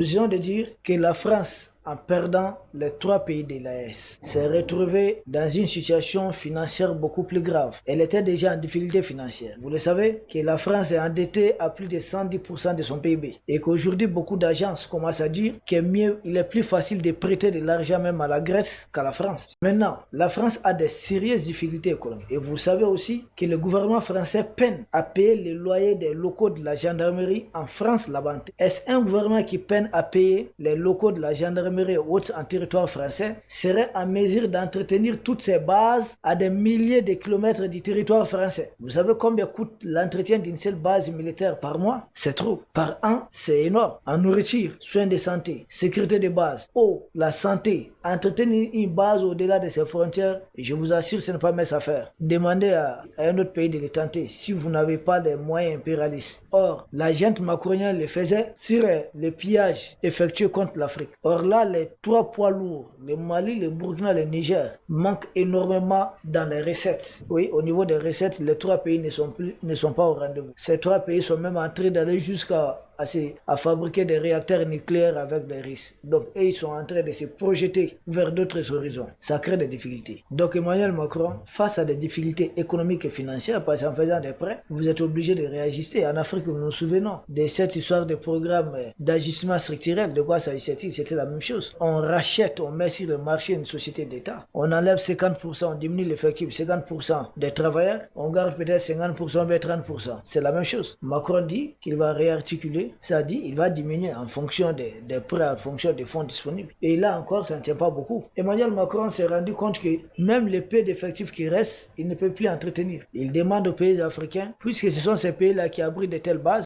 Nous venons de dire que la France, en perdant les trois pays de l'AES, s'est retrouvée dans une situation financière beaucoup plus grave. Elle était déjà en difficulté financière. Vous le savez que la France est endettée à plus de 110% de son PIB et qu'aujourd'hui beaucoup d'agences commencent à dire qu'il est plus facile de prêter de l'argent même à la Grèce qu'à la France. Maintenant, la France a des sérieuses difficultés économiques et vous savez aussi que le gouvernement français peine à payer les loyers des locaux de la gendarmerie en France là-bas. Est-ce un gouvernement qui peine à payer les locaux de la gendarmerie autres en territoire français serait en mesure d'entretenir toutes ces bases à des milliers de kilomètres du territoire français? Vous savez combien coûte l'entretien d'une seule base militaire par mois? C'est trop. Par an, c'est énorme. En nourriture, soins de santé, sécurité de base, eau, la santé, entretenir une base au-delà de ses frontières, je vous assure, ce n'est pas mes affaires. Demandez à un autre pays de le tenter si vous n'avez pas des moyens impérialistes. Or, la junte macronienne le faisait sur les pillages effectués contre l'Afrique. Or là, les trois poids lourds, le Mali, le Burkina, le Niger, manquent énormément dans les recettes. Oui, au niveau des recettes, les trois pays ne sont pas au rendez-vous. Ces trois pays sont même en train d'aller jusqu'à fabriquer des réacteurs nucléaires avec des risques. Donc, ils sont en train de se projeter vers d'autres horizons. Ça crée des difficultés. Donc, Emmanuel Macron, face à des difficultés économiques et financières, parce qu'en faisant des prêts, vous êtes obligé de réajuster. En Afrique, nous nous souvenons de cette histoire de programme d'ajustement structurel. De quoi s'agissait-il? C'était la même chose. On rachète, on met sur le marché une société d'État. On enlève 50%, on diminue l'effectif 50% des travailleurs. On garde peut-être 50%, mais 30%. C'est la même chose. Macron dit qu'il va réarticuler. Ça dit, il va diminuer en fonction des prêts, en fonction des fonds disponibles. Et là encore, ça ne tient pas beaucoup. Emmanuel Macron s'est rendu compte que même les peu d'effectifs qui restent, il ne peut plus entretenir. Il demande aux pays africains, puisque ce sont ces pays-là qui abritent de telles bases,